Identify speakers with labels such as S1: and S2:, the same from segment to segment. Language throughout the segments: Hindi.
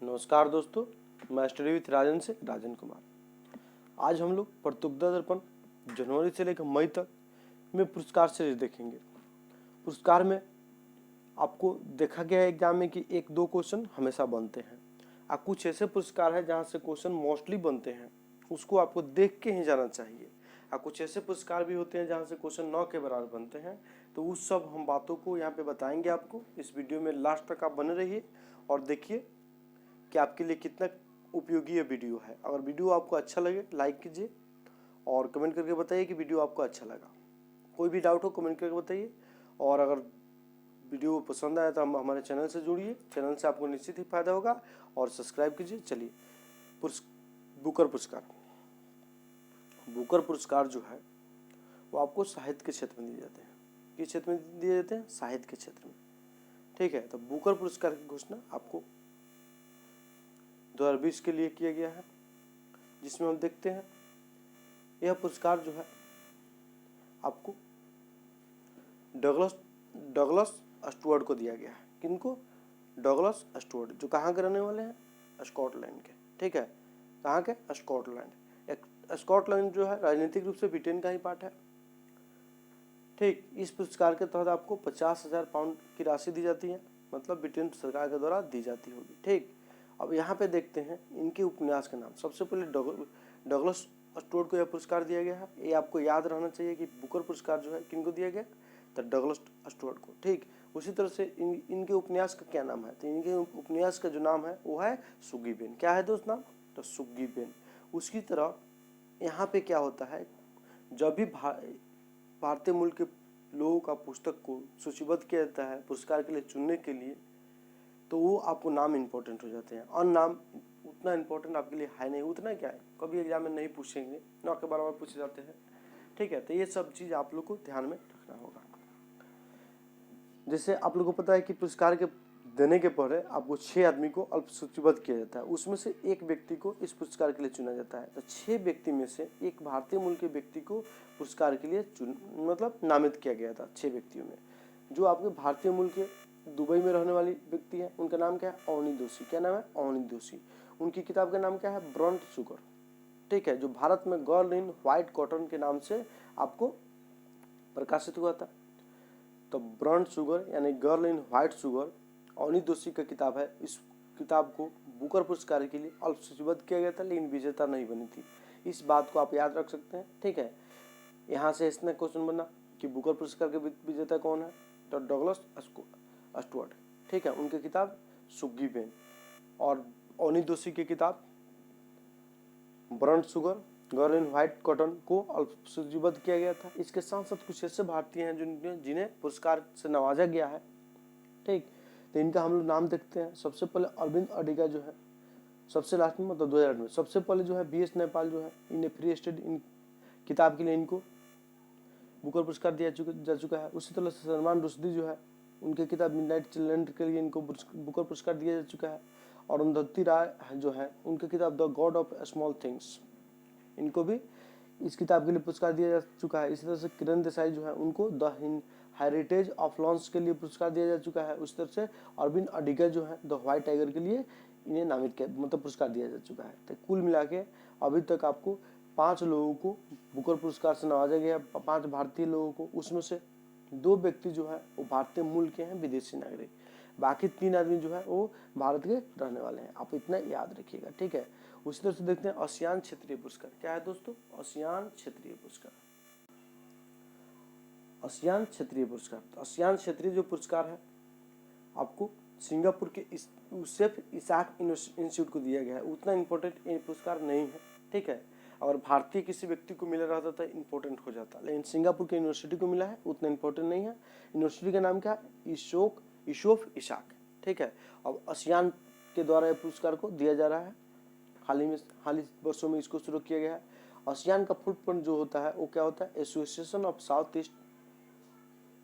S1: नमस्कार दोस्तों, मैं स्टडी विथ राजन से राजन कुमार। आज हम लोग प्रतियोगिता दर्पण जनवरी से लेकर मई तक में पुरस्कार सीरीज देखेंगे। पुरस्कार में आपको देखा गया है एग्जाम में कि 1-2 क्वेश्चन हमेशा बनते हैं और कुछ ऐसे पुरस्कार है जहाँ से क्वेश्चन मोस्टली बनते हैं, उसको आपको देख के ही जाना चाहिए। और कुछ ऐसे पुरस्कार भी होते हैं जहाँ से क्वेश्चन 9 के बराबर बनते हैं। तो उस सब हम बातों को यहाँ पे बताएंगे आपको। इस वीडियो में लास्ट तक आप बने रहिए और देखिए कि आपके लिए कितना उपयोगी ये वीडियो है। अगर वीडियो आपको अच्छा लगे लाइक कीजिए और कमेंट करके बताइए कि वीडियो आपको अच्छा लगा। कोई भी डाउट हो कमेंट करके बताइए, और अगर वीडियो पसंद आया तो हम हमारे चैनल से जुड़िए। चैनल से आपको निश्चित ही फायदा होगा और सब्सक्राइब कीजिए। चलिए, बुकर पुरस्कार। बुकर पुरस्कार जो है वो आपको साहित्य के क्षेत्र में दिए जाते हैं। किस क्षेत्र में दिए जाते हैं? साहित्य के क्षेत्र में। ठीक है, तो बुकर पुरस्कार की घोषणा आपको 2020 के लिए किया गया है, जिसमें हम देखते हैं यह पुरस्कार जो है आपको डगलस स्टुअर्ट को दिया गया है। किनको? डगलस स्टुअर्ट, जो कहाँ के रहने वाले हैं? स्कॉटलैंड के। ठीक है, कहाँ के? स्कॉटलैंड। स्कॉटलैंड जो है राजनीतिक रूप से ब्रिटेन का ही पार्ट है। ठीक, इस पुरस्कार के तहत आपको 50,000 पाउंड की राशि दी जाती है, मतलब ब्रिटेन सरकार के द्वारा दी जाती होगी। ठीक, अब यहाँ पे देखते हैं इनके उपन्यास के नाम। सबसे पहले डगलस स्टुअर्ट को यह पुरस्कार दिया गया है। ये आपको याद रहना चाहिए कि बुकर पुरस्कार जो है किनको दिया गया? तो डगलस स्टुअर्ट को। ठीक, उसी तरह से इनके उपन्यास का क्या नाम है? तो इनके उपन्यास का जो नाम है वो है सुग्गीबेन। क्या है दोस्त नाम? तो सुग्गीबेन। उसकी तरह यहाँ पे क्या होता है, जब भी भारतीय मूल के लोगों का पुस्तक को सूचीबद्ध किया जाता है पुरस्कार के लिए चुनने के लिए, तो वो आपको नाम इम्पोर्टेंट हो जाते हैं। और नाम उतना इम्पोर्टेंट आपके लिए है नहीं, उतना क्या है, कभी एग्जाम में नहीं पूछेंगे, ना के बारे में पूछे जाते हैं। ठीक है, तो ये सब चीज़ आप लोग को ध्यान में रखना होगा। जैसे आप लोग को पता है कि पुरस्कार के देने के पहले आपको 6 आदमी को अल्प सूचीबद्ध किया जाता है, उसमें से एक व्यक्ति को इस पुरस्कार के लिए चुना जाता है। तो 6 व्यक्ति में से एक भारतीय मूल के व्यक्ति को पुरस्कार के लिए मतलब नामित किया गया था। 6 व्यक्तियों में जो आपके भारतीय मूल के दुबई में रहने वाली व्यक्ति है, उनका नाम क्या है? अवनी दोषी। क्या नाम है? अवनी दोषी। उनकी किताब का नाम क्या है? Brunt sugar. ठीक है, जो भारत में गर्ल इन व्हाइट कॉटन के नाम से आपको प्रकाशित हुआ था। तो ब्रंट शुगर यानी girl in white sugar Avni Doshi का किताब है। इस किताब को बुकर पुरस्कार के लिए अल्प सूचीबद्ध किया गया था, लेकिन विजेता नहीं बनी थी। इस बात को आप याद रख सकते हैं। ठीक है, यहाँ से इसने क्वेश्चन बना कि बुकर पुरस्कार के विजेता कौन है? तो डगलस स्टुअर्ट। ठीक है, उनकी किताब सुग्गीबेन और अवनी दोषी की किताब Brunt sugar girl in white cotton को अल्प सूचीबद्ध किया गया था। इसके साथ साथ कुछ ऐसे भारतीय हैं जिन्हें पुरस्कार से नवाजा गया है। ठीक, तो इनका हम लोग नाम देखते हैं। सबसे पहले अरविंद अडिगा जो है, सबसे लास्ट में मतलब 2008 में। सबसे पहले जो है BS नेपाल जो है, इन्हें फ्री स्टेट इन किताब के लिए इनको बुकर पुरस्कार दिया जा चुका है। उसी तरह से सलमान रुश्दी जो है, उनकी किताब मिडनाइट चिल्ड्रन के लिए इनको बुकर पुरस्कार दिया जा चुका है। और अरुंधति राय जो है, उनकी किताब the God of small things, इनको भी इस किताब के लिए पुरस्कार दिया जा चुका है। इसी तरह से किरण देसाई जो है, उनको द हेरिटेज ऑफ लॉन्स के लिए पुरस्कार दिया जा चुका है। उस तरह से अरविंद अडिगा जो है, द व्हाइट टाइगर के लिए इन्हें नामित किया मतलब पुरस्कार दिया जा चुका है। तो कुल मिला के अभी तक आपको 5 लोगों को बुकर पुरस्कार से नवाजा गया, 5 भारतीय लोगों को। उसमें से 2 व्यक्ति जो है वो भारतीय मूल के हैं, विदेशी नागरिक। बाकी 3 आदमी जो है वो भारत के रहने वाले हैं। आप इतना याद रखिएगा। ठीक है, उसी तरह से देखते हैं आसियान क्षेत्रीय पुरस्कार। क्या है दोस्तों? आसियान क्षेत्रीय पुरस्कार। आसियान क्षेत्रीय पुरस्कार, तो आसियान क्षेत्रीय जो पुरस्कार है आपको सिंगापुर के यूसेफ इसाक इंस्टीट्यूट को दिया गया है। उतना इम्पोर्टेंट ये पुरस्कार नहीं है। ठीक है, अगर भारतीय किसी व्यक्ति को मिला रहता तो इम्पोर्टेंट हो जाता, लेकिन सिंगापुर के यूनिवर्सिटी को मिला है, उतना इम्पोर्टेंट नहीं है। यूनिवर्सिटी का नाम क्या है? यूसुफ इसाक। ठीक है, अब आसियान के द्वारा ये पुरस्कार को दिया जा रहा है। हाल ही वर्षों में इसको शुरू किया गया है। आसियान का फुल फॉर्म जो होता है वो क्या होता है? Association of south east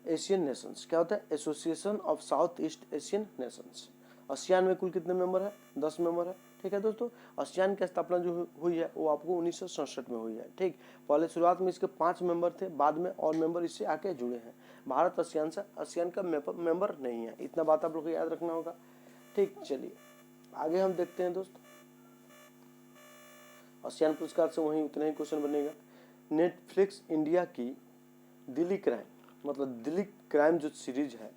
S1: Asian Nations. क्या होता है? Association of south east Asian Nations. ASEAN में कुल कितने मेंबर है? 10 मेंबर है। ठीक है दोस्तों, आसियान की स्थापना जो हुई है वो आपको 1967 में हुई है। ठीक, पहले शुरुआत में इसके 5 मेंबर थे, बाद में और मेंबर इससे आके जुड़े हैं। भारत आसियान का मेंबर नहीं है, इतना बात आप लोग को याद रखना होगा। ठीक, चलिए आगे हम देखते हैं दोस्त, आसियान पुरस्कार से वहीं उतना ही क्वेश्चन बनेगा। नेटफ्लिक्स इंडिया की दिल्ली क्राइम, मतलब दिल्ली क्राइम जो सीरीज है,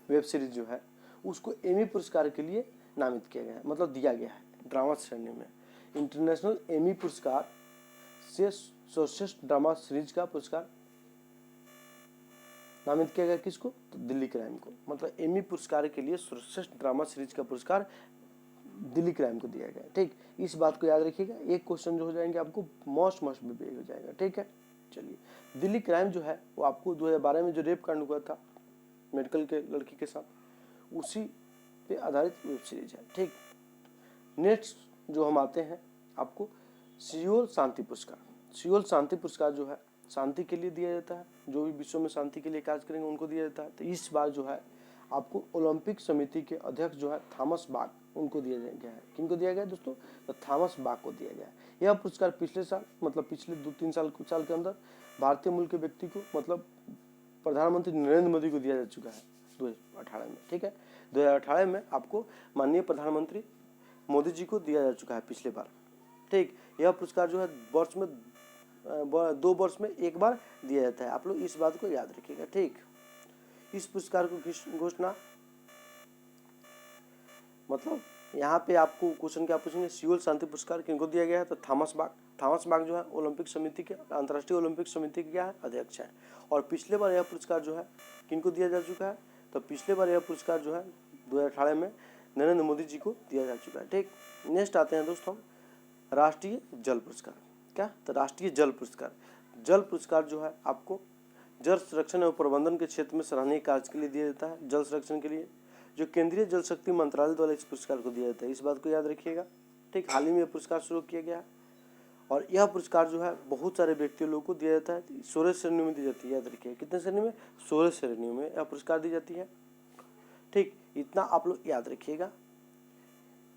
S1: वेब सीरीज जो है, उसको एमी पुरस्कार के लिए नामित किया गया है, मतलब दिया गया है ड्रामा श्रेणी में। इंटरनेशनल एमी पुरस्कार से सर्वश्रेष्ठ ड्रामा सीरीज का पुरस्कार नामित किया गया किसको, तो दिल्ली क्राइम को। मतलब एमी पुरस्कार के लिए सर्वश्रेष्ठ ड्रामा सीरीज का पुरस्कार दिल्ली क्राइम को दिया गया। ठीक, इस बात को याद रखिएगा, एक क्वेश्चन जो हो जाएंगे आपको मस्ट भी हो जाएगा। ठीक है, चलिए, दिल्ली क्राइम जो है वो आपको 2012 में जो रेप कांड हुआ था मेडिकल के लड़की के साथ, उसी पे आधारित वेब सीरीज है। ठीक, नेक्स्ट जो हम आते हैं आपको सियोल शांति पुरस्कार। सियोल शांति पुरस्कार जो है शांति के लिए दिया जाता है, जो भी विश्व में शांति के लिए कार्य करेंगे उनको दिया जाता है। तो इस बार जो है आपको ओलंपिक समिति के अध्यक्ष जो है थॉमस बाक, उनको दिया गया है। किनको दिया गया है दोस्तों, तो थॉमस बाक को दिया गया है। यह पुरस्कार पिछले साल, मतलब पिछले 2-3 साल के अंदर भारतीय मूल के व्यक्ति को, मतलब प्रधानमंत्री नरेंद्र मोदी को दिया जा चुका है 2018 में। ठीक है, 2018 में आपको माननीय प्रधानमंत्री मोदी जी को दिया जा चुका है पिछले बार। ठीक, यह पुरस्कार जो है वर्ष में 2 वर्ष में एक बार दिया जाता है, आप लोग इस बात को याद रखिएगा। ठीक, इस पुरस्कार को घोषणा, मतलब यहाँ पे आपको क्वेश्चन क्या पूछेंगे, सियोल शांति पुरस्कार किनको दिया गया है, तो थॉमस बाक। थॉमस बाक जो है ओलंपिक समिति के, अंतर्राष्ट्रीय ओलंपिक समिति के क्या है, अध्यक्ष है। और पिछले बार यह पुरस्कार जो है किनको दिया जा चुका है, तो पिछले बार यह पुरस्कार जो है 2018 में नरेंद्र मोदी जी को दिया जा चुका है। ठीक, नेक्स्ट आते हैं दोस्तों राष्ट्रीय जल पुरस्कार। क्या, तो राष्ट्रीय जल पुरस्कार, जल पुरस्कार जो है आपको जल संरक्षण एवं प्रबंधन के क्षेत्र में सराहनीय कार्य के लिए दिया जाता है। जल संरक्षण के लिए जो केंद्रीय जल शक्ति मंत्रालय द्वारा इस पुरस्कार को दिया जाता है, इस बात को याद रखिएगा। ठीक, हाल ही में यह पुरस्कार शुरू किया गया और यह पुरस्कार जो है बहुत सारे व्यक्ति लोगों को दिया जाता है। 16 श्रेणियों में दी जाती है, याद रखिए कितने श्रेणी में, 16 श्रेणियों में यह पुरस्कार दी जाती है। ठीक, इतना आप लोग याद रखिएगा,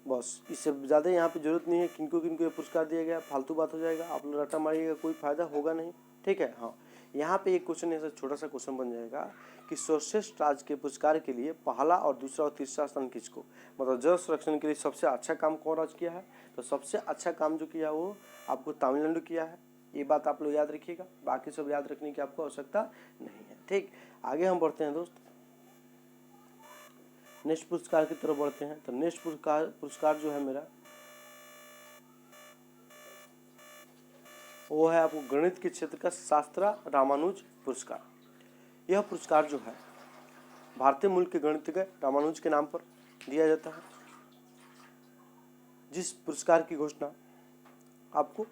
S1: बस इससे ज़्यादा यहाँ पे जरूरत नहीं है। किनको किनको ये पुरस्कार दिया गया, फालतू बात हो जाएगा, आप लोग रट्टा मारिएगा, कोई फायदा होगा नहीं। ठीक है, हाँ, यहाँ पे एक क्वेश्चन ऐसा छोटा सा क्वेश्चन बन जाएगा कि सर्वश्रेष्ठ राज्य के पुरस्कार के लिए पहला और दूसरा और तीसरा स्थान किसको, मतलब जल संरक्षण के लिए सबसे अच्छा काम कौन राज्य किया है, तो सबसे अच्छा काम जो किया वो आपको तमिलनाडु किया है। ये बात आप लोग याद रखिएगा, बाकी सब याद रखने की आपको आवश्यकता नहीं है। ठीक, आगे हम बढ़ते हैं दोस्त, नेक्स्ट पुरस्कार की तरफ बढ़ते हैं। तो नेक्स्ट पुरस्कार जो है मेरा वो है आपको गणित के क्षेत्र का शास्त्रा रामानुज पुरस्कार। यह पुरस्कार जो है भारतीय मूल के गणितज्ञ रामानुज के नाम पर दिया जाता है। जिस पुरस्कार की घोषणा आपको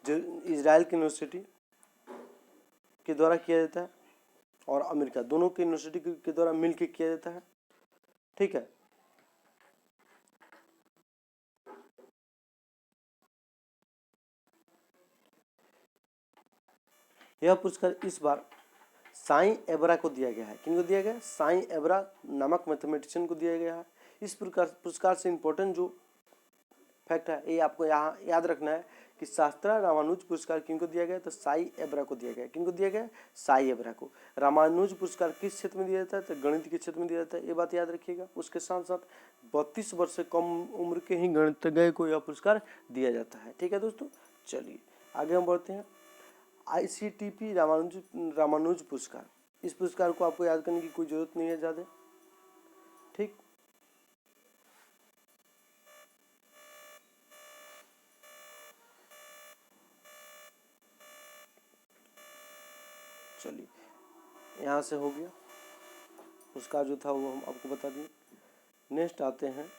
S1: इजराइल की यूनिवर्सिटी के द्वारा किया जाता है और अमेरिका, दोनों की यूनिवर्सिटी के द्वारा मिलकर किया जाता है। ठीक है, यह पुरस्कार इस बार साई एबरा को दिया गया है। किनको दिया गया है, साई एबरा नामक मैथमेटिशियन को दिया गया है। इस पुरस्कार से इम्पोर्टेंट जो फैक्ट है ये आपको यहाँ याद रखना है कि शास्त्रा रामानुज पुरस्कार किनको दिया गया, तो साई एबरा को दिया गया। किनको दिया गया, साई एबरा को। रामानुज पुरस्कार किस क्षेत्र में दिया जाता है, तो गणित के क्षेत्र में दिया जाता है, ये बात याद रखिएगा। उसके साथ साथ 32 वर्ष से कम उम्र के ही गणितज्ञ को यह पुरस्कार दिया जाता है। ठीक है दोस्तों, चलिए आगे हम बढ़ते हैं। ICTP रामानुज पुरस्कार, इस पुरस्कार को आपको याद करने की कोई जरूरत नहीं है ज़्यादा। ठीक, चलिए यहाँ से हो गया पुरस्कार जो था वो हम आपको बता दिए। नेक्स्ट आते हैं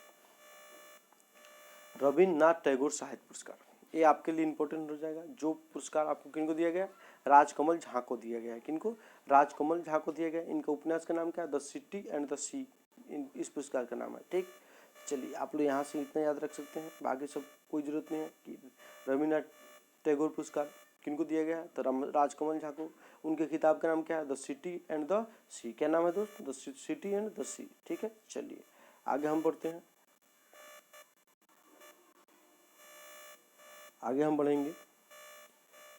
S1: रविन्द्रनाथ टैगोर साहित्य पुरस्कार। ये आपके लिए इंपॉर्टेंट हो जाएगा। जो पुरस्कार आपको किनको दिया गया, राजकमल झा को दिया गया है। किनको, राजकमल झा को दिया गया। इनका उपन्यास का नाम क्या है, द सिटी एंड द सी, इस पुरस्कार का नाम है। ठीक, चलिए आप लोग यहाँ से इतना याद रख सकते हैं, बाकी सब कोई जरूरत नहीं है। कि रविन्द्रनाथ टैगोर पुरस्कार किनको दिया गया है, तो राजकमल झा को। उनके किताब का नाम क्या है, द सिटी एंड द सी। क्या नाम है दोस्त, द सिटी एंड द सी। ठीक है, चलिए आगे हम बढ़ते हैं। आगे हम बढ़ेंगे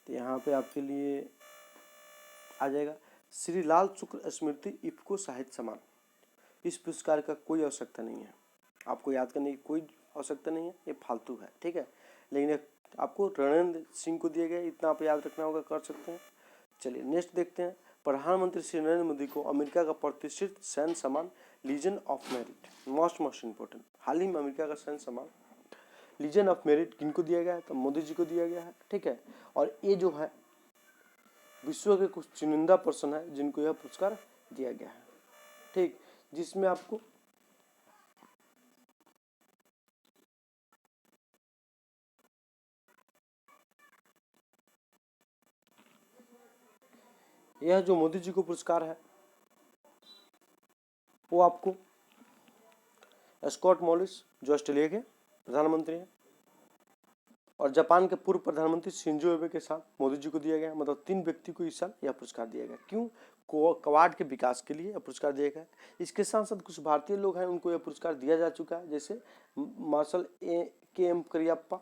S1: तो यहाँ पे आपके लिए आ जाएगा श्री लाल शुक्ल स्मृति इफ्को साहित्य सम्मान। इस पुरस्कार का कोई आवश्यकता नहीं है, आपको याद करने की कोई आवश्यकता नहीं है, ये फालतू है, ठीक है। लेकिन आपको रणेंद्र सिंह को दिया गया, इतना आप याद रखना होगा, कर सकते हैं। चलिए नेक्स्ट देखते हैं। प्रधानमंत्री श्री नरेंद्र मोदी को अमेरिका का प्रतिष्ठित सैन्य सम्मान Legion of Merit, most important, हाल ही में अमेरिका का सैन्य सम्मान लीजन ऑफ मेरिट किनको दिया गया है, तो मोदी जी को दिया गया है, ठीक है। और ये जो है विश्व के कुछ चुनिंदा पर्सन है जिनको यह पुरस्कार दिया गया है, ठीक, जिसमें आपको यह जो मोदी जी को पुरस्कार है वो आपको स्कॉट मॉरिस जो ऑस्ट्रेलिया के प्रधानमंत्री हैं और जापान के पूर्व प्रधानमंत्री शिंजो एबे के साथ मोदी जी को दिया गया, मतलब 3 व्यक्ति को इस साल यह पुरस्कार दिया गया। क्यों? क्वाड के विकास के लिए यह पुरस्कार दिया गया। इसके साथ साथ कुछ भारतीय लोग हैं उनको यह पुरस्कार दिया जा चुका है, जैसे मार्शल के.एम. करियप्पा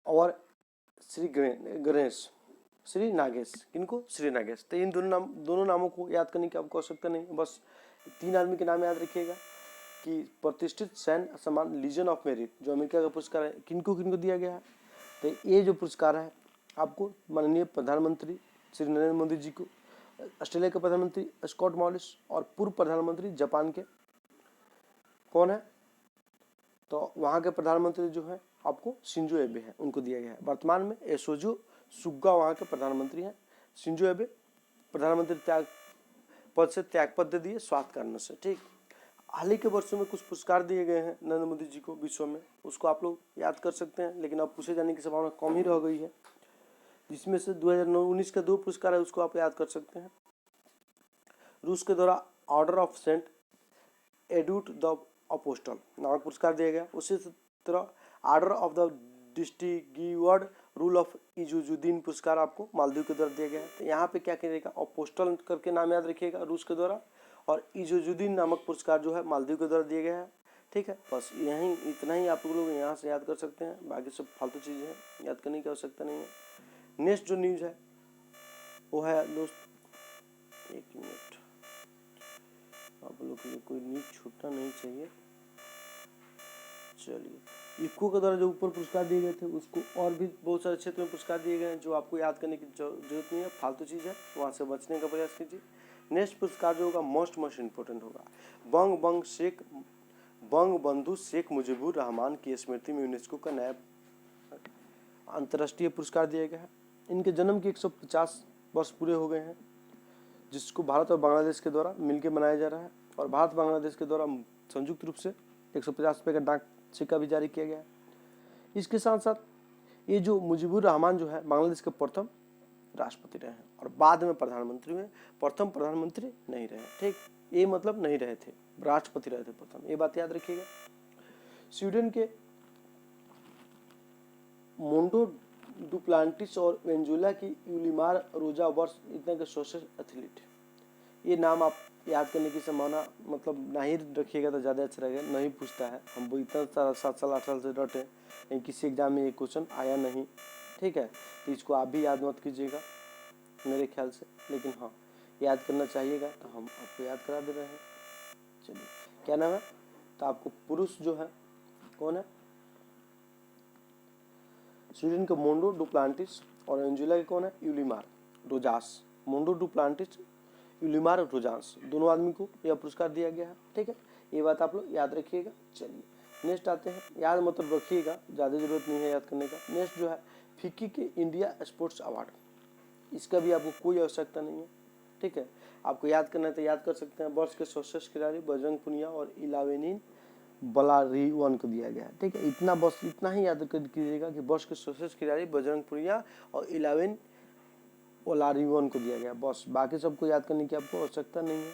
S1: और श्री नागेश, किनको? श्री नागेश। तो इन दोनों नामों को याद करने की आपको आवश्यकता नहीं, बस 3 आदमी के नाम याद रखिएगा कि प्रतिष्ठित सैन्य सम्मान लीजन ऑफ मेरिट जो अमेरिका का पुरस्कार है किनको किनको दिया गया है। तो ये जो पुरस्कार है आपको माननीय प्रधानमंत्री श्री नरेंद्र मोदी जी को, ऑस्ट्रेलिया के प्रधानमंत्री स्कॉट मॉरिस और पूर्व प्रधानमंत्री जापान के कौन है, तो वहाँ के प्रधानमंत्री जो है आपको शिंजो एबे है, उनको दिया गया है। वर्तमान में एसोजो सुगा वहाँ के प्रधानमंत्री हैं। शिंजो एबे प्रधानमंत्री पद से त्यागपत्र दिए स्वास्थ्य कारणों से, ठीक। हाल ही के वर्षों में कुछ पुरस्कार दिए गए हैं नरेंद्र मोदी जी को विश्व में, उसको आप लोग याद कर सकते हैं, लेकिन अब पूछे जाने की संभावना कम ही रह गई है। जिसमें से 2019 का 2 पुरस्कार है, उसको आप याद कर सकते हैं। रूस के द्वारा ऑर्डर ऑफ सेंट एडुट द अपोस्टल नामक पुरस्कार दिया गया। उसी तरह Order of the Distinguished Rule of Izzuddeen पुरस्कार आपको मालदीव के द्वारा दिया गया है। तो यहाँ पे क्या करिएगा, अपोस्टल करके नाम याद रखिएगा रूस के द्वारा, और इजुजुद्दीन नामक पुरस्कार जो है मालदीव के द्वारा दिया गया है, ठीक है। बस यहीं इतना ही आप लोग यहाँ से याद कर सकते हैं, बाकी सब फालतू चीज़ें हैं, याद करने की आवश्यकता नहीं है। नेक्स्ट जो न्यूज़ है वो है दोस्त, 1 मिनट, आप लोग को कोई न्यूज़ छूटना नहीं चाहिए। चलिए, इफ्को के द्वारा जो ऊपर पुरस्कार दिए गए थे उसको और भी बहुत सारे क्षेत्र में पुरस्कार दिए गए हैं जो आपको याद करने की जरूरत नहीं है, फालतू चीज़ है, वहाँ से बचने का प्रयास कीजिए। नेक्स्ट पुरस्कार जो होगा मोस्ट इंपोर्टेंट होगा, बंगबंधु शेख मुजीबुर रहमान की स्मृति में यूनेस्को का नया अंतर्राष्ट्रीय पुरस्कार दिया गया है। इनके जन्म के 150 वर्ष पूरे हो गए हैं, जिसको भारत और बांग्लादेश के द्वारा मिलकर मनाया जा रहा है, और भारत बांग्लादेश के द्वारा संयुक्त रूप से 150 रुपये का डाक सिक्का भी जारी किया गया है। इसके साथ साथ ये जो मुजीबुर रहमान जो है बांग्लादेश के प्रथम राष्ट्रपति रहे हैं और बाद में प्रधानमंत्री हुए, प्रथम प्रधानमंत्री नहीं रहे, ठीक, ये मतलब नहीं रहे थे, राष्ट्रपति रहे थे प्रथम, ये बात याद रखिएगा। स्वीडन के मोंडो डुप्लांटिस और वेंजुला की यूलिमार रोजा वर्ष इतना के सोशल एथलीट, ये नाम आप याद करने की संभावना मतलब नहीं रखिएगा तो ज़्यादा अच्छा रहेगा, नहीं पूछता है, हम वो इतना सारा 7 साल 8 साल से डटे हैं, किसी एग्जाम में ये क्वेश्चन आया नहीं, ठीक है। तो इसको आप भी याद मत कीजिएगा मेरे ख्याल से, लेकिन हाँ याद करना चाहिएगा, तो हम आपको याद करा दे रहे हैं। चलिए, क्या नाम है, तो आपको पुरुष जो है कौन है, स्वीडन के मोंडो डुप्लांटिस और एंजुला के कौन है, यूलिमार रोजास। मोंडो डुप्लांटिस, यूलिमार रोजास, दोनों आदमी को यह पुरस्कार दिया गया है, ठीक है, ये बात आप लोग याद रखिएगा। चलिए नेक्स्ट आते हैं, याद मतलब रखिएगा, ज़्यादा जरूरत नहीं है याद करने का। नेक्स्ट जो है फिक्की के इंडिया स्पोर्ट्स अवार्ड, इसका भी आपको कोई आवश्यकता नहीं है, ठीक है। आपको याद करना है तो याद कर सकते हैं। वर्ष के सर्वश्रेष्ठ खिलाड़ी बजरंग पुनिया और इलावेनिन बलारीवन को दिया गया है, ठीक है। इतना बस इतना ही याद कीजिएगा कि वर्ष के सर्वश्रेष्ठ खिलाड़ी बजरंग पुनिया और इलावेन ओलारीवन को दिया गया, बस, बाकी सबको याद करने की आपको आवश्यकता नहीं है,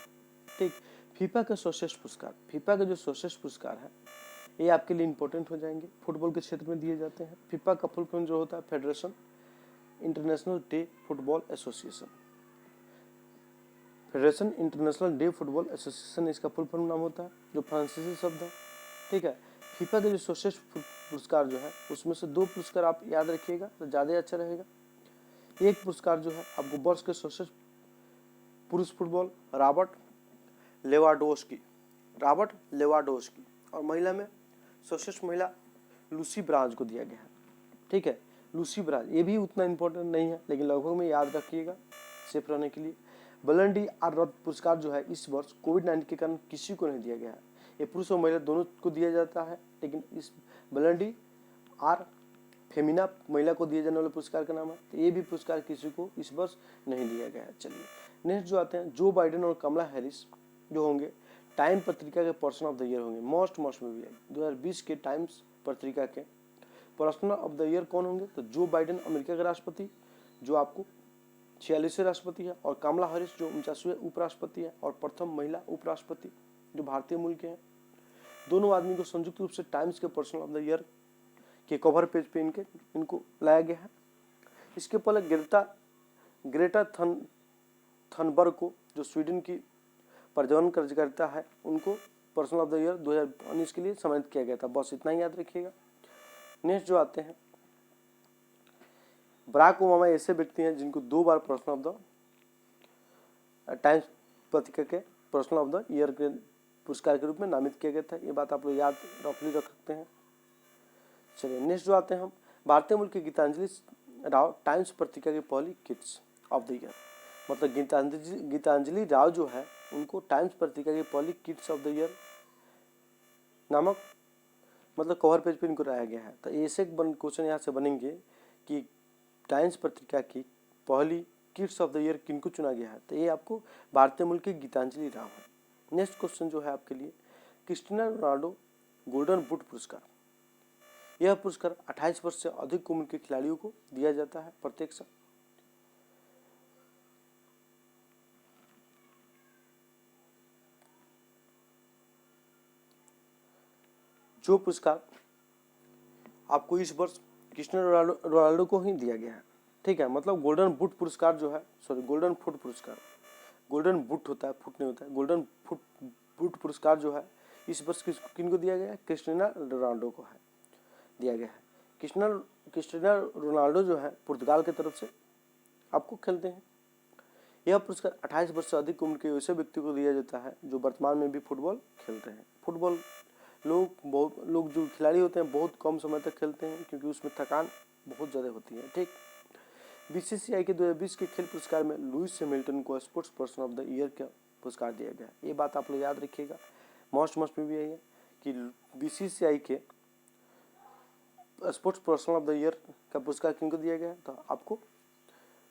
S1: ठीक। फीफा के सर्वश्रेष्ठ पुरस्कार, फीफा के जो सर्वश्रेष्ठ पुरस्कार है ये आपके लिए इंपॉर्टेंट हो जाएंगे, फुटबॉल के क्षेत्र में दिए जाते हैं। फीफा का फुल फॉर्म जो होता है federation international day football association, federation international day football association इसका फुल फॉर्म नाम होता है, जो फ्रांसीसी शब्द है, ठीक है। फीफा के जो सर्वश्रेष्ठ पुरस्कार जो है उसमें से 2 पुरस्कार आप याद रखिएगा तो ज़्यादा अच्छा रहेगा। एक पुरस्कार जो है आपको वर्ष के सर्वश्रेष्ठ पुरुष फुटबॉल रॉबर्ट लेवांडोव्स्की और महिला में सर्वश्रेष्ठ महिला लूसी ब्रांज को दिया गया है। ठीक है, लूसी ब्रांज ये भी उतना इम्पोर्टेंट नहीं है, लेकिन लगभग में याद रखिएगा सेफ रहने के लिए। बलन डी आर रत्न पुरस्कार जो है इस वर्ष कोविड-19 के कारण किसी को नहीं दिया गया है। ये पुरुष और महिला दोनों को दिया जाता है, लेकिन इस बलन डी आर फेमिना महिला को दिए जाने वाले पुरस्कार का नाम है। तो ये भी पुरस्कार किसी को इस वर्ष नहीं दिया गया है। चलिए नेक्स्ट जो आते हैं, जो बाइडेन और कमला हैरिस जो होंगे टाइम पत्रिका के पर्सन ऑफ द ईयर होंगे। मोस्ट भी है 2020 के टाइम्स पत्रिका के पर्सन ऑफ द ईयर कौन होंगे? तो जो बाइडेन अमेरिका के राष्ट्रपति जो आपको 46वें राष्ट्रपति है, और कमला हैरिस जो 49वें उपराष्ट्रपति है, और प्रथम महिला उपराष्ट्रपति जो भारतीय मूल के हैं। दोनों आदमी को संयुक्त रूप से टाइम्स के पर्सन ऑफ द ईयर के कवर पेज पे इनको लाया गया है। इसके पहले ग्रेटा थनबर्ग को जो स्वीडन की प्रजनन कार्यकर्ता है उनको पर्सन ऑफ द ईयर 2019 के लिए सम्मानित किया गया था। बस इतना ही याद रखिएगा। नेक्स्ट जो आते हैं, बराक ओबामा ऐसे व्यक्ति हैं जिनको 2 बार पर्सन ऑफ द टाइम्स पत्रिका के पर्सन ऑफ द ईयर के पुरस्कार के रूप में नामित किया गया था। ये बात आप लोग याद रख सकते हैं। चलिए नेक्स्ट जो आते हैं हम, भारतीय मूल की गीतांजलि राव टाइम्स पत्रिका की पहली किड्स ऑफ द ईयर, मतलब गीतांजलि राव जो है उनको टाइम्स पत्रिका की पहली किड्स ऑफ द ईयर नामक मतलब कवर पेज पे इनको लाया गया है। तो ऐसे क्वेश्चन यहाँ से बनेंगे कि टाइम्स पत्रिका की पहली किड्स ऑफ द ईयर किनको चुना गया है? तो ये आपको भारतीय मूल की गीतांजलि राव है। नेक्स्ट क्वेश्चन जो है आपके लिए, क्रिस्टियानो रोनाल्डो गोल्डन बूट पुरस्कार। यह पुरस्कार 28 वर्ष से अधिक उम्र के खिलाड़ियों को दिया जाता है प्रत्येक साल। जो पुरस्कार आपको इस वर्ष क्रिस्टियानो रोनाल्डो को ही दिया गया है। ठीक है, मतलब गोल्डन बूट पुरस्कार जो है, सॉरी गोल्डन फुट पुरस्कार, गोल्डन बूट होता है, फुट नहीं होता है। गोल्डन बूट पुरस्कार जो है इस वर्ष किनको दिया गया है? क्रिस्टियानो रोनाल्डो को है दिया गया है। क्रिस्टियानो रोनाल्डो जो है पुर्तगाल की तरफ से आपको खेलते हैं। यह पुरस्कार 28 वर्ष से अधिक उम्र के वैसे व्यक्ति को दिया जाता है जो वर्तमान में भी फुटबॉल खेलते हैं। फुटबॉल लोग जो खिलाड़ी होते हैं बहुत कम समय तक खेलते हैं, क्योंकि उसमें थकान बहुत ज़्यादा होती है। ठीक, बीसीसीआई के 2020 के खेल पुरस्कार में लुइस हैमिल्टन को sports person of the year का पुरस्कार दिया गया। ये बात आप लोग याद रखिएगा। मोस्ट में भी यही है कि बीसीसीआई के sports person of the year का पुरस्कार किनको दिया गया? तो आपको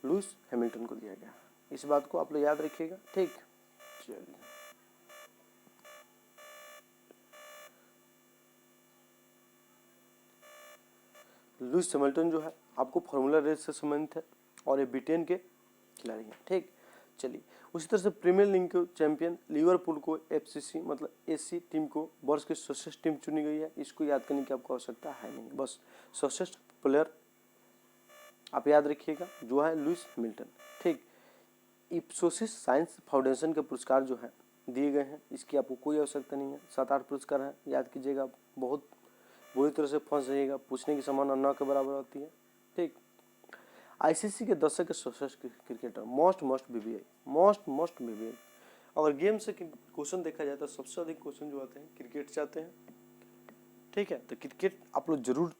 S1: लुइस हैमिल्टन को दिया गया। इस बात को आप लोग याद रखिएगा। ठीक, चलिए लुइस हैमिल्टन जो है आपको फार्मूला रेस से संबंधित है और ये ब्रिटेन के खिलाड़ी हैं। ठीक, चलिए उसी तरह से प्रीमियर लीग के चैंपियन लिवरपूल को एफसीसी मतलब एसी टीम को वर्ष की सर्वश्रेष्ठ टीम चुनी गई है। इसको याद करने की आपको आवश्यकता है नहीं, बस सर्वश्रेष्ठ प्लेयर आप याद रखिएगा जो है लुइस हैमिल्टन। ठीक, इप्सोसिस साइंस फाउंडेशन के पुरस्कार जो है दिए गए हैं, इसकी आपको कोई आवश्यकता नहीं है। 7-8 पुरस्कार हैं, याद कीजिएगा। बहुत बुरी तरह से फंस जाइएगा, पूछने की संभावना 9 के बराबर होती है। ठीक, आईसीसी के दशक के सर्वश्रेष्ठ क्रिकेटर मोस्ट बीबीआई। अगर गेम से क्वेश्चन देखा जाए तो सबसे अधिक क्वेश्चन जो आते हैं क्रिकेट से आते हैं। ठीक है, तो क्रिकेट आप लोग जरूर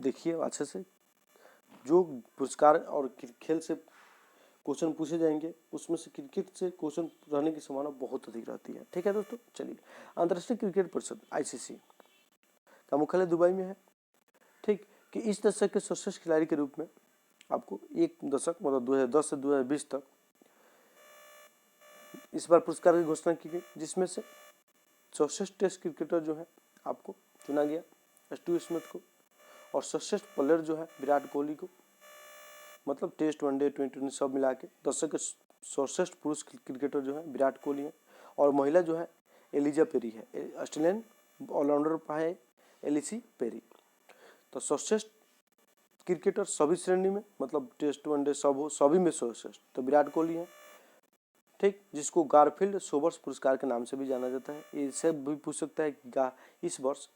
S1: देखिए अच्छे से। जो पुरस्कार और खेल से क्वेश्चन पूछे जाएंगे उसमें से क्रिकेट से क्वेश्चन रहने की संभावना बहुत अधिक रहती है। ठीक है दोस्तों, चलिए अंतर्राष्ट्रीय क्रिकेट परिषद आईसीसी का मुख्यालय दुबई में है। ठीक, कि इस दशक के सर्वश्रेष्ठ खिलाड़ी के रूप में आपको एक दशक मतलब 2010 से 2020 तक इस बार पुरस्कार की घोषणा की गई, जिसमें से सर्वश्रेष्ठ टेस्ट क्रिकेटर जो है आपको चुना गया स्टीव स्मिथ को, और सर्वश्रेष्ठ प्लेयर जो है विराट कोहली को। मतलब टेस्ट, वनडे, T20 सब मिला के दशक के सर्वश्रेष्ठ पुरुष क्रिकेटर जो है विराट कोहली है, और महिला जो है एलिजा पेरी है। ऑस्ट्रेलियन ऑलराउंडर है एलिसी पेरी। तो सर्वश्रेष्ठ क्रिकेटर सभी श्रेणी में मतलब टेस्ट, वनडे सब हो, सभी में सर्वश्रेष्ठ तो विराट कोहली है। ठीक, जिसको गारफील्ड सोबर्स पुरस्कार के नाम से भी जाना जाता है। इससे भी पूछ सकता है कि इस वर्ष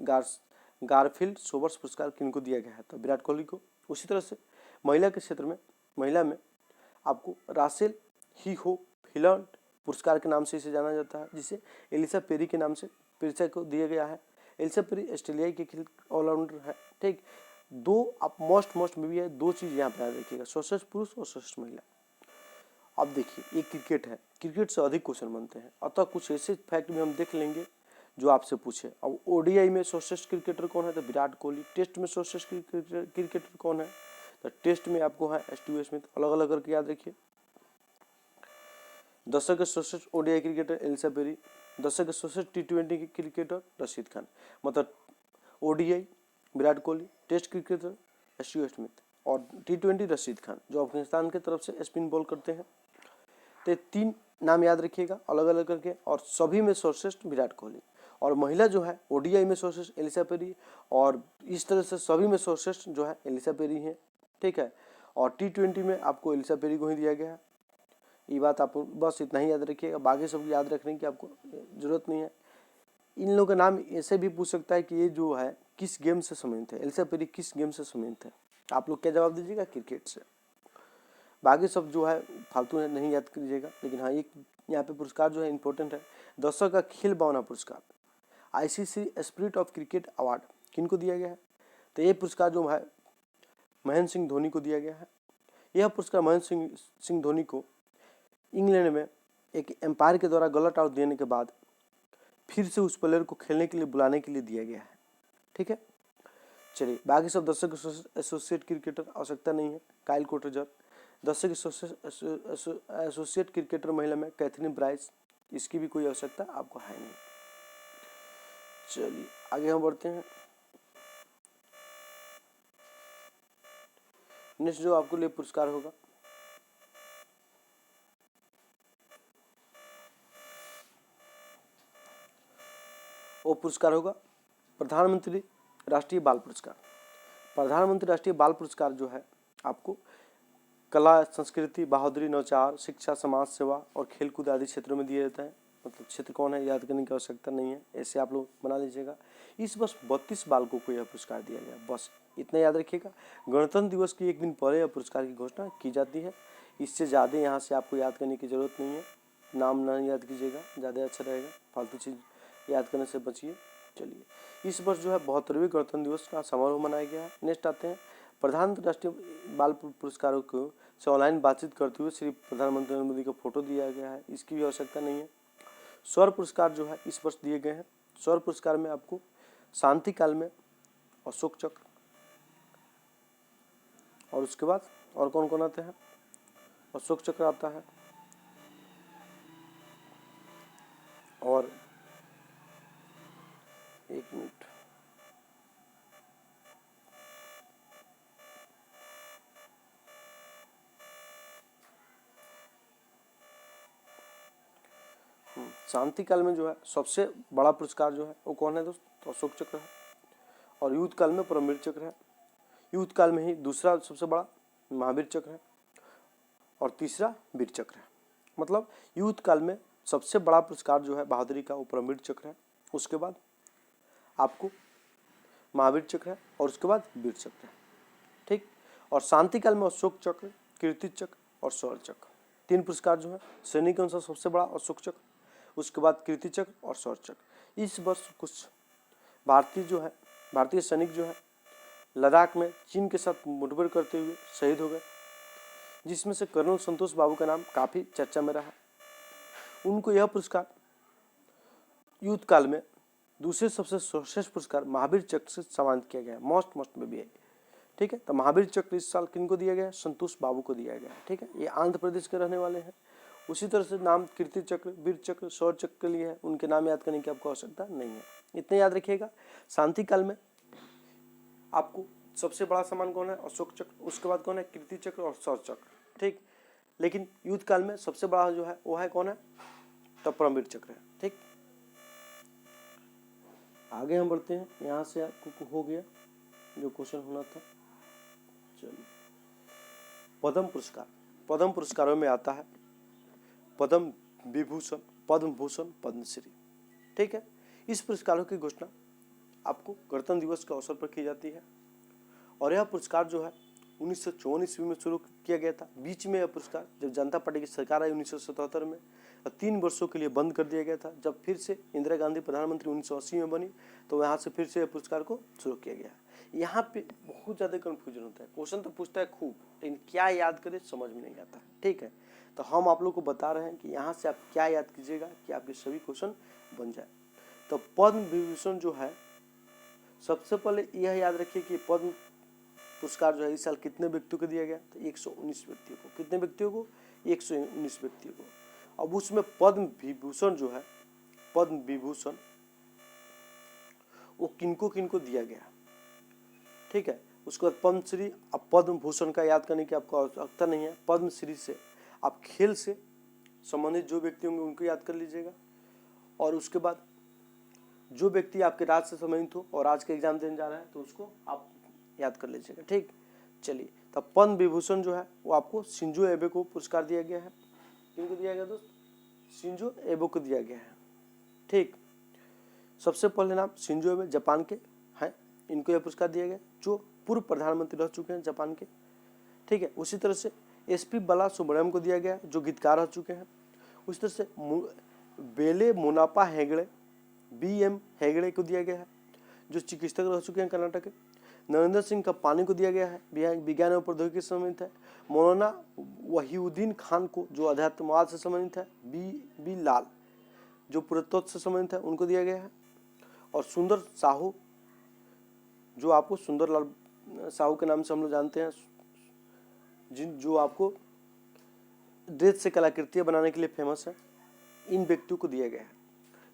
S1: गारफील्ड सोबर्स पुरस्कार किनको दिया गया है? तो विराट कोहली को। उसी तरह से महिला के क्षेत्र में महिला में आपको रासेल ही हो फिलर्ट पुरस्कार के नाम से इसे जाना जाता है, जिसे एलिसा पेरी के नाम से पेरिसा को दिया गया है। एलिसा पेरी ऑस्ट्रेलिया के ऑलराउंडर है। ठीक, दो आप मोस्ट में भी है, दो चीज यहाँ पे याद रखिएगा, सर्वश्रेष्ठ पुरुष और सर्वश्रेष्ठ महिला। अब देखिए ये क्रिकेट है, क्रिकेट से अधिक क्वेश्चन बनते हैं, अतः कुछ ऐसे फैक्ट भी हम देख लेंगे जो आपसे पूछे। अब ओडीआई में सर्वश्रेष्ठ क्रिकेटर कौन है, तो विराट कोहली। टेस्ट में सर्वश्रेष्ठ क्रिकेटर कौन है, तो टेस्ट में आपको है स्टीव स्मिथ। अलग अलग करके याद रखिए। दशक के सर्वश्रेष्ठ ओडीआई क्रिकेटर एलिसा पेरी, दशक के सर्वश्रेष्ठ टी20 क्रिकेटर रशीद खान। मतलब ODI Virat Kohli, test cricketer Steve Smith और टी20 रशीद खान जो अफगानिस्तान की तरफ से स्पिन बॉल करते हैं। तो तीन नाम याद रखिएगा अलग अलग करके, और सभी में सर्वश्रेष्ठ विराट कोहली। और महिला जो है ओडीआई में सर्वश्रेष्ठ एलिसा पेरी, और इस तरह से सभी में सर्वश्रेष्ठ जो है एलिसा पेरी है। ठीक है, और टी20 में आपको एलिसा पेरी को ही दिया गया है। ये बात आप बस इतना ही याद रखिएगा, बाकी सब याद रखने की आपको जरूरत नहीं है। इन लोगों का नाम ऐसे भी पूछ सकता है कि ये जो है किस गेम से संबंधित है, एलिसा पेरी किस गेम से संबंधित है। आप लोग क्या जवाब दीजिएगा, क्रिकेट से। बाकी सब जो है फालतू है, नहीं याद कीजिएगा। लेकिन हाँ, एक यहाँ पे पुरस्कार जो है इंपॉर्टेंट है, दशक का खेल भावना पुरस्कार, ICC spirit of cricket award किनको दिया गया है, तो ये पुरस्कार जो है महेंद्र सिंह धोनी को दिया गया है। यह पुरस्कार महेंद्र सिंह धोनी को इंग्लैंड में एक एम्पायर के द्वारा गलत आउट देने के बाद फिर से उस प्लेयर को खेलने के लिए बुलाने के लिए दिया गया है। ठीक है, चलिए बाकी सब दशक एसोसिएट क्रिकेटर आवश्यकता नहीं है, काइल कोटरजर। दशक एसोसिएट क्रिकेटर महिला में कैथरीन ब्राइस, इसकी भी कोई आवश्यकता आपको है नहीं। चलिए आगे हम बढ़ते हैं। नेक्स्ट जो आपको लिए पुरस्कार होगा, वो पुरस्कार होगा प्रधानमंत्री राष्ट्रीय बाल पुरस्कार। प्रधानमंत्री राष्ट्रीय बाल पुरस्कार जो है आपको कला, संस्कृति, बहादुरी, नौचार, शिक्षा, समाज सेवा और खेलकूद आदि क्षेत्रों में दिया जाता है। मतलब क्षेत्र कौन है याद करने की आवश्यकता नहीं है, ऐसे आप लोग बना लीजिएगा। इस वर्ष 32 बालकों को यह पुरस्कार दिया गया, बस इतना याद रखिएगा। गणतंत्र दिवस के एक दिन पहले यह पुरस्कार की घोषणा की जाती है। इससे ज़्यादा यहाँ से आपको याद करने की जरूरत नहीं है, नाम नहीं याद कीजिएगा, ज़्यादा अच्छा रहेगा, फालतू चीज़ याद करने से बचिए। चलिए, इस वर्ष जो है 72वें गणतंत्र दिवस का समारोह मनाया गया है। नेक्स्ट आते हैं, प्रधानमंत्री राष्ट्रीय बाल पुरस्कारों को से ऑनलाइन बातचीत करते हुए श्री प्रधानमंत्री नरेंद्र मोदी का फोटो दिया गया है, इसकी भी आवश्यकता नहीं है। सौर पुरस्कार जो है इस वर्ष दिए गए हैं। सौर पुरस्कार में आपको शांति काल में अशोक चक्र, और उसके बाद और कौन कौन आते हैं, अशोक चक्र आता है, और एक मिनट, शांति काल में जो है सबसे बड़ा पुरस्कार जो है वो कौन है दोस्त, तो अशोक चक्र है। और युद्ध काल में परमवीर चक्र है। युद्ध काल में ही दूसरा सबसे बड़ा महावीर चक्र है, और तीसरा वीर चक्र है। मतलब युद्ध काल में सबसे बड़ा पुरस्कार जो है बहादुरी का वो परमवीर चक्र है, उसके बाद आपको महावीर चक्र है, और उसके बाद वीर चक्र है। ठीक, और शांति काल में अशोक चक्र, कीर्ति चक्र और शौर्य चक्र, तीन पुरस्कार जो है। सैनिक के अनुसार सबसे बड़ा अशोक चक्र, उसके बाद कीर्ति चक्र और शौर्य चक्र। इस वर्ष कुछ भारतीय सैनिक जो है लद्दाख में चीन के साथ मुठभेड़ करते हुए शहीद हो गए, जिसमें से कर्नल संतोष बाबू का नाम काफी चर्चा में रहा। उनको यह पुरस्कार युद्ध काल में दूसरे सबसे सर्वश्रेष्ठ पुरस्कार महावीर चक्र से सम्मानित किया गया, मोस्ट में भी है। ठीक है, तो महावीर चक्र इस साल किनको दिया गया, संतोष बाबू को दिया गया। ठीक है, ये आंध्र प्रदेश के रहने वाले हैं। उसी तरह से नाम कीर्ति चक्र, वीर चक्र, शौर्य चक्र के लिए है, उनके नाम याद करने की आपको आवश्यकता नहीं है, इतने याद रखिएगा। शांति काल में आपको सबसे बड़ा सम्मान कौन है, अशोक चक्र, उसके बाद कौन है, कीर्ति चक्र और शौर्य चक्र। ठीक, लेकिन युद्ध काल में सबसे बड़ा जो है वो है कौन है, तो परमवीर चक्र है। ठीक, आगे हम बढ़ते हैं, यहाँ से आपको हो गया जो क्वेश्चन होना था। चलिए, पद्म पुरस्कार, पद्म पुरस्कारों में आता है पद्म विभूषण, पद्म भूषण, पद्मश्री। ठीक है, इस पुरस्कारों की घोषणा आपको गणतंत्र दिवस के अवसर पर की जाती है, और यह पुरस्कार जो है 1954 ईस्वी में शुरू किया गया था। बीच में यह पुरस्कार जब जनता पार्टी की सरकार आई 1977 में 3 वर्षों के लिए बंद कर दिया गया था। जब फिर से इंदिरा गांधी प्रधानमंत्री 1980 में बनी तो यहाँ से फिर से पुरस्कार को शुरू किया गया। यहाँ पे बहुत ज़्यादा कन्फ्यूजन होता है, क्वेश्चन तो पूछता है खूब, लेकिन क्या याद करें समझ में नहीं आता। ठीक है, तो हम आप लोग को बता रहे हैं कि यहाँ से आप क्या याद कीजिएगा कि आपके सभी क्वेश्चन बन जाए। तो पद्म विभूषण जो है, सबसे पहले यह याद रखिए कि पद्म पुरस्कार जो है इस साल कितने व्यक्तियों को दिया गया, तो 119 व्यक्तियों को। कितने व्यक्तियों को? 119 व्यक्तियों को। अब उसमें पद्म विभूषण जो है, पद्म विभूषण वो किनको किनको दिया गया। ठीक है, उसके बाद पद्मश्री। अब पद्म भूषण का याद करने की आपको आवश्यकता नहीं है। पद्मश्री से आप खेल से संबंधित जो व्यक्ति होंगे उनको याद कर लीजिएगा, और उसके बाद जो व्यक्ति आपके राज्य से संबंधित हो और आज के एग्जाम देने जा रहा है तो उसको आप याद कर लीजिएगा। ठीक, चलिए, तो पद्म विभूषण जो है वो आपको शिंजो एबे को पुरस्कार दिया गया है। किनको दिया गया दोस्त? शिंजो एबे को दिया गया है। ठीक, सबसे पहले नाम शिंजो एबे जापान के हैं, इनको यह पुरस्कार दिया गया, जो पूर्व प्रधानमंत्री रह चुके हैं जापान के। ठीक है, उसी तरह से एसपी बाला सुब्रमण्यम को दिया गया, जो गीतकार रह चुके हैं। उसी तरह से बेले मुनापा हेगड़े, BM हेगड़े को दिया गया है, जो चिकित्सक रह चुके हैं कर्नाटक के। नरेंद्र सिंह कप्पानी को दिया गया है, विज्ञान एवं प्रौद्योगिकी से संबंधित है। मौलाना वहीउद्दीन खान को, जो अध्यात्मवाद से संबंधित है। बी लाल, जो पुरातत्व से संबंधित है, उनको दिया गया है। और सुंदर साहू, जो आपको सुंदरलाल साहू के नाम से हम लोग जानते हैं, जो आपको ड्रेस से कलाकृतियाँ बनाने के लिए फेमस है, इन व्यक्तियों को दिया गया है।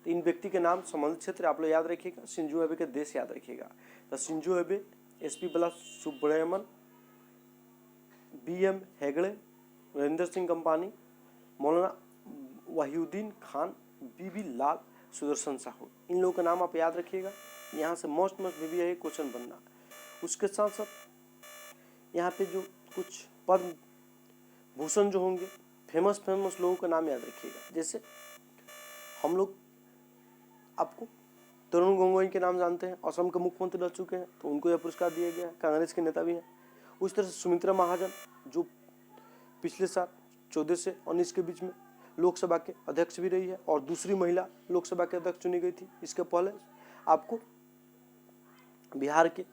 S1: तो इन व्यक्ति के नाम संबंधित क्षेत्र आप लोग याद रखिएगा, शिंजो एबे के देश याद रखिएगा। तो शिंजो एबे, एसपी बाला सुब्रमण्यम, BM हेगड़े, नरेंद्र सिंह कप्पानी, मौलाना वहीउद्दीन खान, BB लाल, सुदर्शन साहू, इन लोगों का नाम आप याद रखिएगा। यहाँ से मोस्ट भी है क्वेश्चन बनना। उसके साथ साथ यहाँ पे जो कुछ पद्म भूषण जो होंगे, फेमस लोगों का नाम याद रखिएगा। जैसे हम लोग आपको तरुण गोगोई के नाम जानते हैं, असम के मुख्यमंत्री रह चुके हैं, तो उनको यह पुरस्कार दिया गया है, कांग्रेस के नेता भी हैं। उस तरह से सुमित्रा महाजन, जो पिछले साल 14 से 19 के बीच में लोकसभा के अध्यक्ष भी रही है और दूसरी महिला लोकसभा के अध्यक्ष चुनी गई थी। इसके पहले आपको बिहार के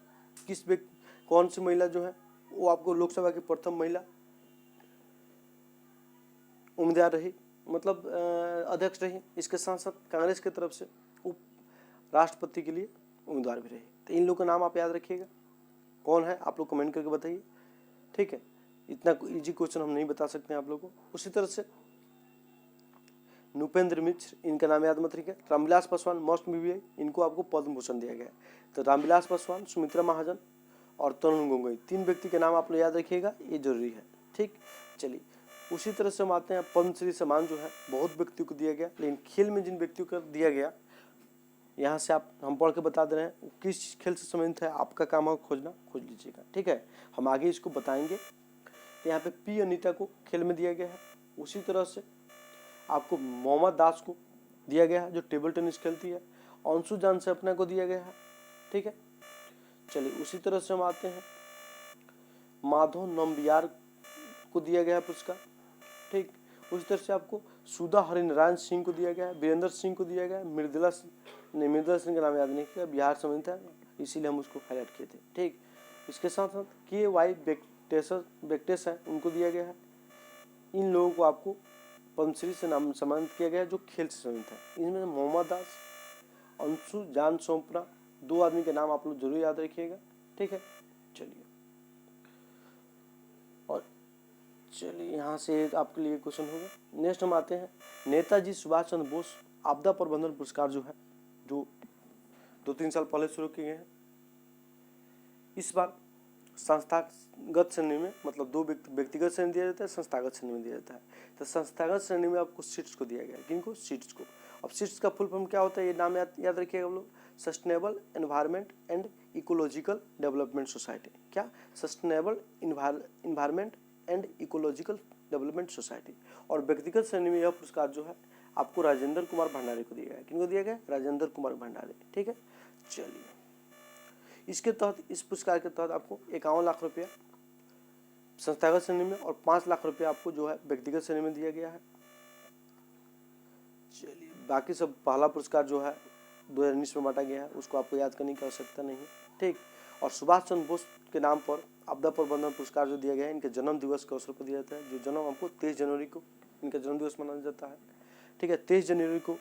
S1: कौन सी महिला जो है वो आपको लोकसभा की प्रथम महिला उम्मीदवार रही, मतलब अध्यक्ष रही। इसके साथ साथ कांग्रेस की तरफ से उप राष्ट्रपति के लिए उम्मीदवार भी रही। तो इन लोगों का नाम आप याद रखिएगा, कौन है आप लोग कमेंट करके बताइए। ठीक है, इतना इजी क्वेश्चन हम नहीं बता सकते हैं आप लोगों को। उसी तरह से नृपेंद्र मिश्र, इनका नाम याद मत रखिएगा। रामविलास पासवान मोस्ट BBI, इनको आपको पद्म भूषण दिया गया है। तो रामविलास पासवान, सुमित्रा महाजन और तरुण गोगोई, 3 व्यक्ति के नाम आप लोग याद रखिएगा, ये जरूरी है। ठीक, चलिए, उसी तरह से हम आते हैं पद्मश्री सम्मान जो है बहुत व्यक्तियों को दिया गया, लेकिन खेल में जिन व्यक्तियों को दिया गया यहाँ से आप हम पढ़ के बता दे रहे हैं किस खेल से संबंधित है, आपका काम है खोज लीजिएगा। ठीक है, हम आगे इसको बताएंगे। यहाँ पे P अनीता को खेल में दिया गया है। उसी तरह से आपको मोहम्मद दास को दिया गया है, जो टेबल टेनिस खेलती है। अंशु जान से अपना को दिया गया है। ठीक है, चलिए, उसी तरह से हम आते हैं माधव नंबियार को दिया गया है पुरस्कार। ठीक, उसी तरह से आपको सुधा हरिनारायण सिंह को दिया गया है, वीरेंद्र सिंह को दिया गया है, मृदुला सिंह का नाम याद नहीं किया, बिहार संबंधित है, इसीलिए हम उसको हाईलाइट किए थे। ठीक, इसके साथ साथ KY वेंकटेश है, उनको दिया गया है। इन लोगों को आपको पद्मश्री से नाम सम्मानित किया गया है, जो खेल से संबंधित है। इनमें मोहम्मद दास, अंशु जान सोपरा, 2 आदमी के नाम आप लोग जरूर याद रखिएगा। ठीक है, चलिए, और चलिए यहाँ से आपके लिए क्वेश्चन होगा। नेक्स्ट हम आते हैं नेताजी सुभाष चंद्र बोस आपदा प्रबंधन पुरस्कार जो है, जो 2-3 साल पहले शुरू किए गए हैं। इस बार संस्थागत श्रेणी में, मतलब 2 व्यक्तिगत श्रेणी दिया जाता है, संस्थागत श्रेणी में दिया जाता है। तो संस्थागत श्रेणी में आपको सीट्स को दिया गया है। किनको? सीट्स को। अब सीट्स का फुल फॉर्म क्या होता है, ये नाम याद रखिएगा हम लोग, sustainable environment and ecological development society. क्या? Sustainable environment and ecological development society. और व्यक्तिगत श्रेणी में यह पुरस्कार जो है आपको राजेंद्र कुमार भंडारी को दिया गया है। किनको दिया गया? राजेंद्र कुमार भंडारी। ठीक है, चलिए, इसके तहत, इस पुरस्कार के तहत आपको 51 लाख रुपया संस्थागत श्रेणी में और 5 लाख रुपये आपको जो है व्यक्तिगत श्रेणी में दिया गया है। चलिए बाकी सब पहला पुरस्कार जो है 2019 में बांटा गया है, उसको आपको याद करने की आवश्यकता नहीं है, ठीक। और सुभाष चंद्र बोस के नाम पर आपदा प्रबंधन पुरस्कार जो दिया गया है इनके जन्म दिवस के अवसर पर दिया जाता है, जो जन्म हमको 23 जनवरी को इनका जन्म दिवस मनाया जाता है, ठीक है। 23 जनवरी को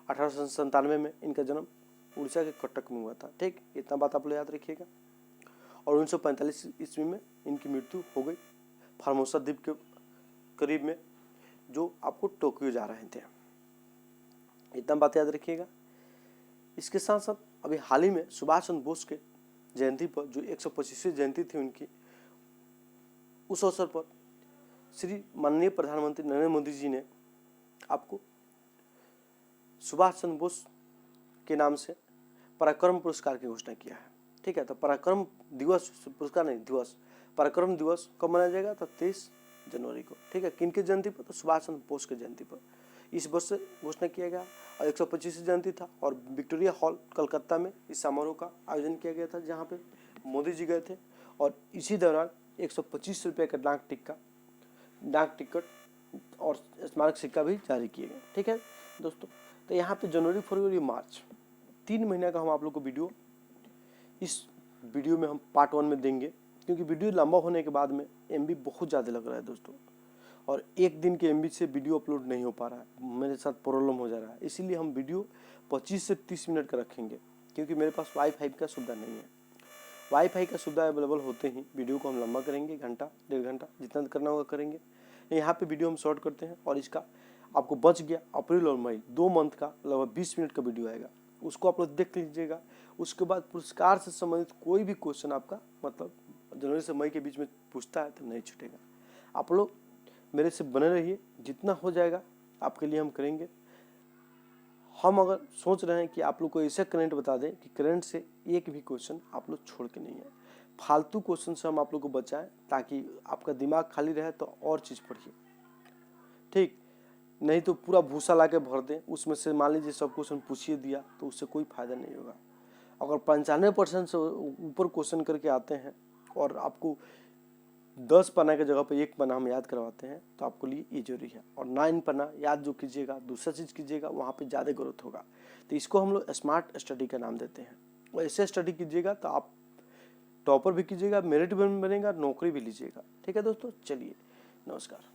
S1: 1897 में इनका जन्म उड़ीसा के कटक में हुआ था, ठीक। इतना बात आप लोग याद रखिएगा। और 1945 ईस्वी में इनकी मृत्यु हो गई फार्मोसा द्वीप के करीब में, जो आपको टोक्यो जा रहे थे। इतना बात याद रखिएगा। इसके साथ साथ अभी हाल ही में सुभाष चंद्र बोस के जयंती पर जो 125वीं जयंती थी उनकी, उस अवसर पर श्री माननीय प्रधानमंत्री नरेंद्र मोदी जी ने आपको सुभाष चंद्र बोस के नाम से पराक्रम पुरस्कार की घोषणा किया है, ठीक है। तो पराक्रम दिवस, पुरस्कार नहीं दिवस, पराक्रम दिवस कब मनाया जाएगा? तो 23 जनवरी को, ठीक है। किनकी जयंती पर? तो सुभाष चंद्र बोस की जयंती पर इस वर्ष से घोषणा किया गया। और 125वीं जयंती था और विक्टोरिया हॉल कलकत्ता में इस समारोह का आयोजन किया गया था, जहाँ पे मोदी जी गए थे। और इसी दौरान 125 रुपये का डाक टिकट और स्मारक सिक्का भी जारी किए गए, ठीक है दोस्तों। तो यहाँ पे जनवरी, फरवरी, मार्च 3 महीने का हम आप लोग को वीडियो इस वीडियो में हम पार्ट 1 में देंगे, क्योंकि वीडियो लंबा होने के बाद में MB बहुत ज़्यादा लग रहा है दोस्तों, और एक दिन के MB से वीडियो अपलोड नहीं हो पा रहा है, मेरे साथ प्रॉब्लम हो जा रहा है। इसीलिए हम वीडियो 25 से 30 मिनट का रखेंगे, क्योंकि मेरे पास वाईफाई का सुविधा नहीं है। वाईफाई का सुविधा अवेलेबल होते ही वीडियो को हम लंबा करेंगे, घंटा 1.5 घंटा जितना करना होगा करेंगे। यहाँ पे वीडियो हम शॉर्ट करते हैं और इसका आपको बच गया अप्रैल और मई 2 मंथ का लगभग 20 मिनट का वीडियो आएगा, उसको आप लोग देख लीजिएगा। उसके बाद पुरस्कार से संबंधित कोई भी क्वेश्चन आपका मतलब जनवरी से मई के बीच में पूछता है तो नहीं छूटेगा। आप लोग मेरे से बने रहिए, जितना हो जाएगा आपके लिए हम करेंगे। हम अगर सोच रहे हैं कि आप लोग को ऐसा करंट बता दें कि करंट से एक भी क्वेश्चन आप लोग छोड़ के नहीं है, फालतू क्वेश्चन से हम आप लोग को बचाएं, ताकि आपका दिमाग खाली रहे तो और चीज़ पढ़िए, ठीक। नहीं तो पूरा भूसा ला के भर दें, उसमें से मान लीजिए सब क्वेश्चन पूछिए दिया तो उससे कोई फायदा नहीं होगा। अगर 95% से ऊपर क्वेश्चन करके आते हैं और आपको 10 पन्ना की जगह पे 1 पन्ना हम याद करवाते हैं तो आपके लिए ये जरूरी है। और 9 पन्ना याद जो कीजिएगा, दूसरा चीज़ कीजिएगा, वहाँ पे ज़्यादा ग्रोथ होगा। तो इसको हम लोग स्मार्ट स्टडी का नाम देते हैं। और ऐसे स्टडी कीजिएगा तो आप टॉपर भी कीजिएगा, मेरिट भी बनेगा, नौकरी भी लीजिएगा, ठीक है दोस्तों। चलिए, नमस्कार।